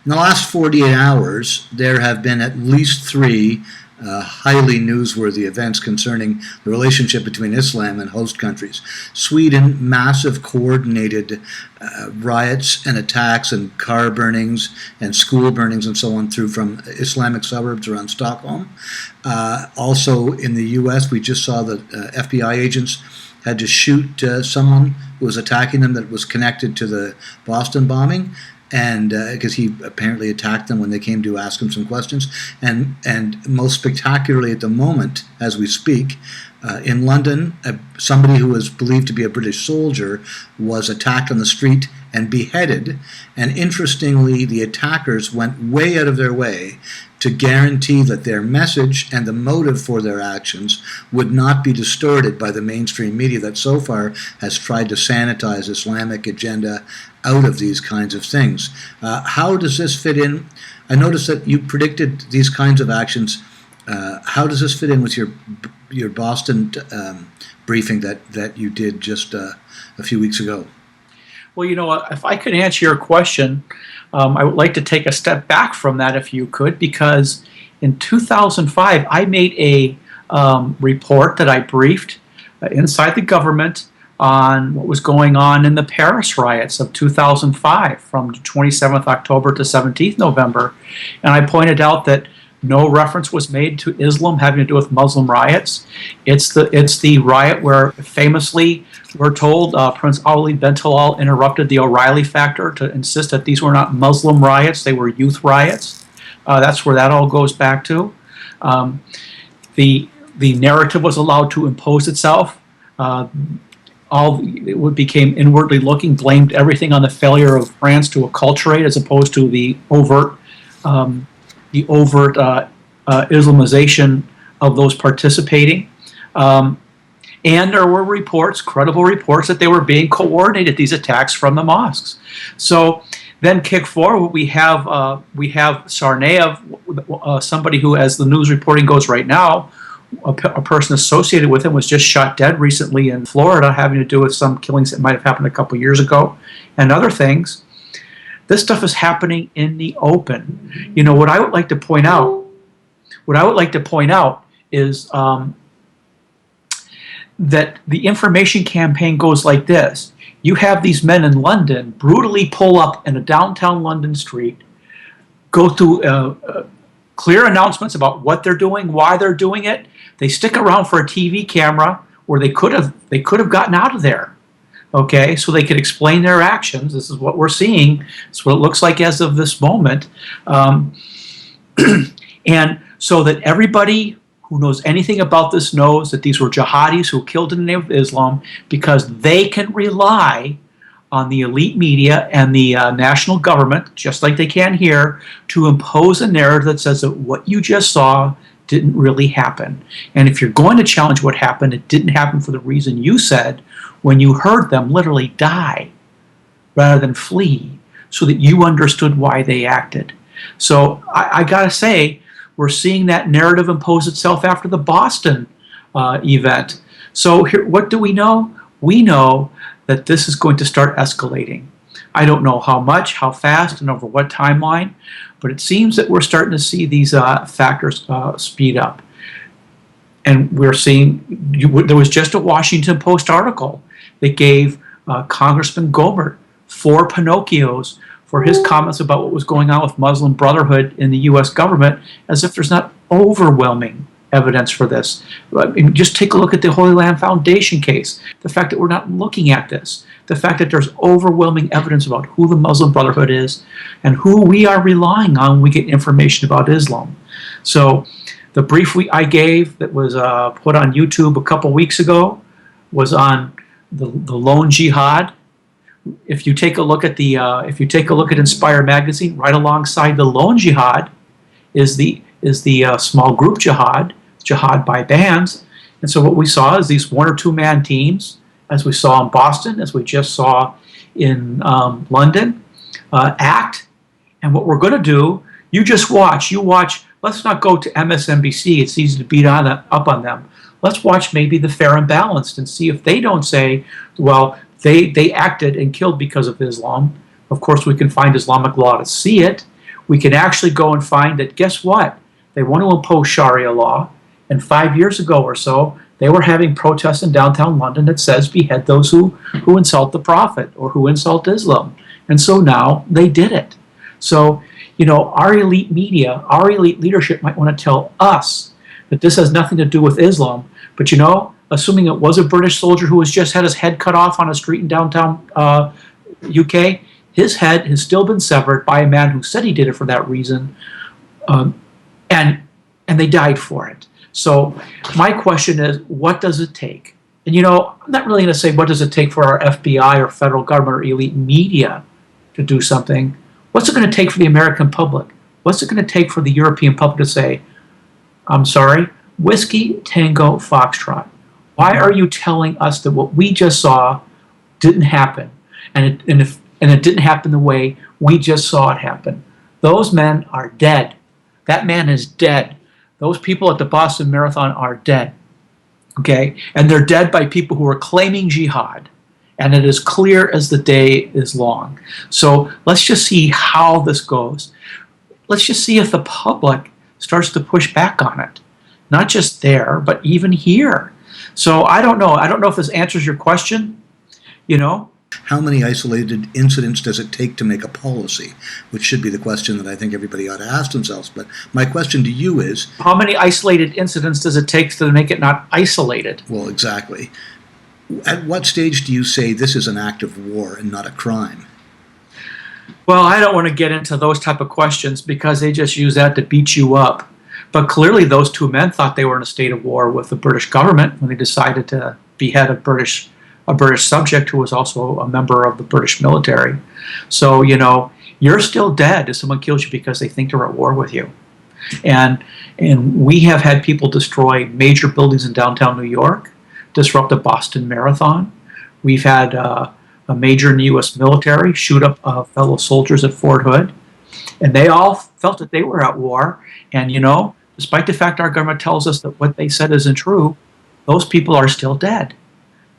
In the last 48 hours, there have been at least three highly newsworthy events concerning the relationship between Islam and host countries. Sweden, massive coordinated riots and attacks and car burnings and school burnings and so on through from Islamic suburbs around Stockholm. Also in the U.S., we just saw that FBI agents had to shoot someone who was attacking them that was connected to the Boston bombing, and because he apparently attacked them when they came to ask him some questions. And most spectacularly at the moment, as we speak, in London, somebody who was believed to be a British soldier was attacked on the street and beheaded. And interestingly, the attackers went way out of their way to guarantee that their message and the motive for their actions would not be distorted by the mainstream media that so far has tried to sanitize Islamic agenda out of these kinds of things. How does this fit in? I noticed that you predicted these kinds of actions. How does this fit in with your Boston briefing that you did just a few weeks ago? Well, you know, if I could answer your question, I would like to take a step back from that, if you could, because in 2005, I made a report that I briefed inside the government on what was going on in the Paris riots of 2005 from 27th October to 17th November. And I pointed out that no reference was made to Islam having to do with Muslim riots. It's the riot where famously we're told Prince Ali bin Talal interrupted the O'Reilly factor to insist that these were not Muslim riots, they were youth riots. That's where that all goes back to. The narrative was allowed to impose itself. It became inwardly looking, blamed everything on the failure of France to acculturate as opposed to the overt Islamization of those participating. And there were reports, credible reports, that they were being coordinated, these attacks, from the mosques. So then kick forward, we have Sarnaev, somebody who, as the news reporting goes right now, a person associated with him was just shot dead recently in Florida, having to do with some killings that might have happened a couple years ago, and other things. This stuff is happening in the open. You know, what I would like to point out is that the information campaign goes like this. You have these men in London brutally pull up in a downtown London street, go through clear announcements about what they're doing, why they're doing it. They stick around for a TV camera where they could have gotten out of there. Okay, so they could explain their actions. This is what we're seeing. It's what it looks like as of this moment. And so that everybody who knows anything about this knows that these were jihadis who killed in the name of Islam, because they can rely on the elite media and the national government, just like they can here, to impose a narrative that says that what you just saw didn't really happen. And if you're going to challenge what happened, it didn't happen for the reason you said when you heard them literally die rather than flee, so that you understood why they acted. So I gotta say, we're seeing that narrative impose itself after the Boston event. So here, what do we know? We know that this is going to start escalating. I don't know how much, how fast, and over what timeline, but it seems that we're starting to see these factors speed up. And we're seeing, there was just a Washington Post article that gave Congressman Gohmert 4 Pinocchios for his comments about what was going on with Muslim Brotherhood in the U.S. government, as if there's not overwhelming evidence for this. I mean, just take a look at the Holy Land Foundation case, the fact that we're not looking at this, the fact that there's overwhelming evidence about who the Muslim Brotherhood is and who we are relying on when we get information about Islam. So the brief I gave that was put on YouTube a couple weeks ago was on the lone jihad. If you take a look at Inspire magazine, right alongside the lone jihad is the small group jihad by bands. And so what we saw is these 1 or 2 man teams, as we saw in Boston, as we just saw in London, act. And what we're going to do, you watch. Let's not go to MSNBC. It's easy to beat up on them. Let's watch maybe the Fair and Balanced and see if they don't say, well, they acted and killed because of Islam. Of course, we can find Islamic law to see it. we can actually go and find that, guess what? They want to impose Sharia law, and 5 years ago or so, they were having protests in downtown London that says behead those who insult the Prophet or who insult Islam. And so now they did it. So, our elite media, our elite leadership might want to tell us that this has nothing to do with Islam. But, assuming it was a British soldier who has just had his head cut off on a street in downtown UK, his head has still been severed by a man who said he did it for that reason, and they died for it. So my question is, what does it take? And I'm not really going to say what does it take for our FBI or federal government or elite media to do something. What's it going to take for the American public? What's it going to take for the European public to say, I'm sorry, Whiskey Tango Foxtrot, why are you telling us that what we just saw didn't happen? And it didn't happen the way we just saw it happen. Those men are dead. That man is dead. Those people at the Boston Marathon are dead. Okay? And they're dead by people who are claiming jihad. And it is clear as the day is long. So let's just see how this goes. Let's just see if the public starts to push back on it. Not just there, but even here. So I don't know. I don't know if this answers your question. How many isolated incidents does it take to make a policy? Which should be the question that I think everybody ought to ask themselves. But my question to you is, how many isolated incidents does it take to make it not isolated? Well, exactly. At what stage do you say this is an act of war and not a crime? Well, I don't want to get into those type of questions because they just use that to beat you up. But clearly those two men thought they were in a state of war with the British government when they decided to behead a British subject who was also a member of the British military. So, you're still dead if someone kills you because they think they're at war with you. And we have had people destroy major buildings in downtown New York, disrupt the Boston Marathon. We've had a major in the U.S. military shoot up fellow soldiers at Fort Hood. And they all felt that they were at war. And, despite the fact our government tells us that what they said isn't true, those people are still dead.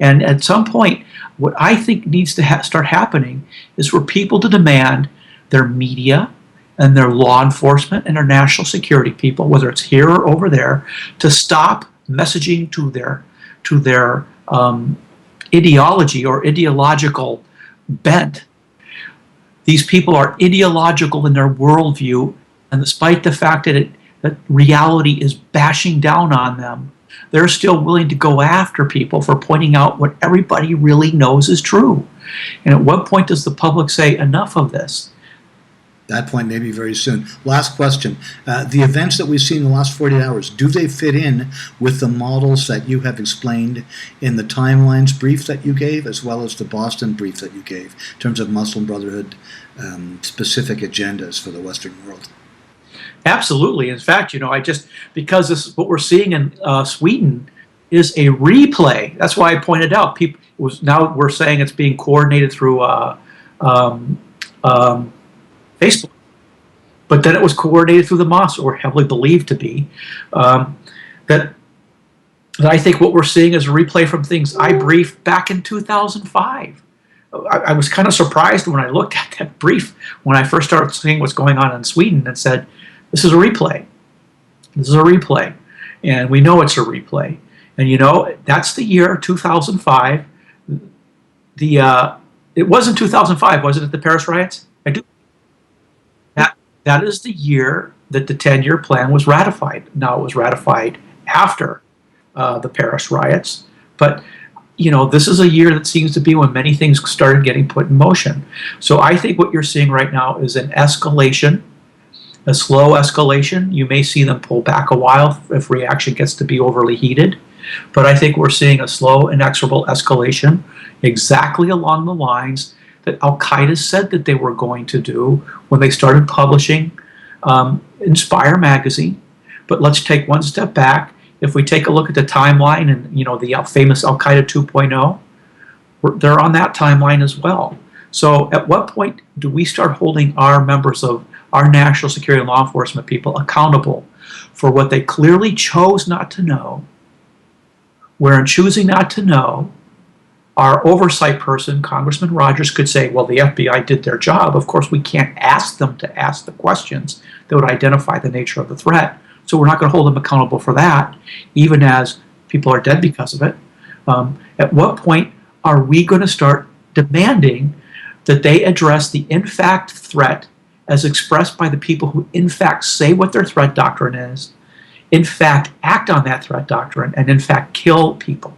And at some point, what I think needs to start happening is for people to demand their media and their law enforcement and their national security people, whether it's here or over there, to stop messaging to their ideology or ideological bent. These people are ideological in their worldview, and despite the fact that reality is bashing down on them, they're still willing to go after people for pointing out what everybody really knows is true. And at what point does the public say, enough of this? That point may be very soon. Last question. The events that we've seen in the last 48 hours, do they fit in with the models that you have explained in the Timelines brief that you gave, as well as the Boston brief that you gave, in terms of Muslim Brotherhood specific agendas for the Western world? Absolutely. In fact, because this is what we're seeing in Sweden is a replay. That's why I pointed out now we're saying it's being coordinated through Facebook, but then it was coordinated through the mosque, or heavily believed to be. That I think what we're seeing is a replay from things I briefed back in 2005. I was kind of surprised when I looked at that brief when I first started seeing what's going on in Sweden and said, this is a replay. This is a replay. And we know it's a replay. And that's the year 2005. It wasn't 2005, was it, at the Paris riots? I do. That is the year that the 10-year plan was ratified. Now, it was ratified after the Paris riots. But, this is a year that seems to be when many things started getting put in motion. So I think what you're seeing right now is an escalation, a slow escalation. You may see them pull back a while if reaction gets to be overly heated. But I think we're seeing a slow, inexorable escalation exactly along the lines that Al-Qaeda said that they were going to do when they started publishing Inspire magazine. But let's take one step back. If we take a look at the timeline and the famous Al-Qaeda 2.0, they're on that timeline as well. So at what point do we start holding our members of our national security and law enforcement people accountable for what they clearly chose not to know, where in choosing not to know, our oversight person, Congressman Rogers, could say, well, the FBI did their job. Of course, we can't ask them to ask the questions that would identify the nature of the threat. So we're not going to hold them accountable for that, even as people are dead because of it. At what point are we going to start demanding that they address the in fact threat as expressed by the people who in fact say what their threat doctrine is, in fact act on that threat doctrine, and in fact kill people?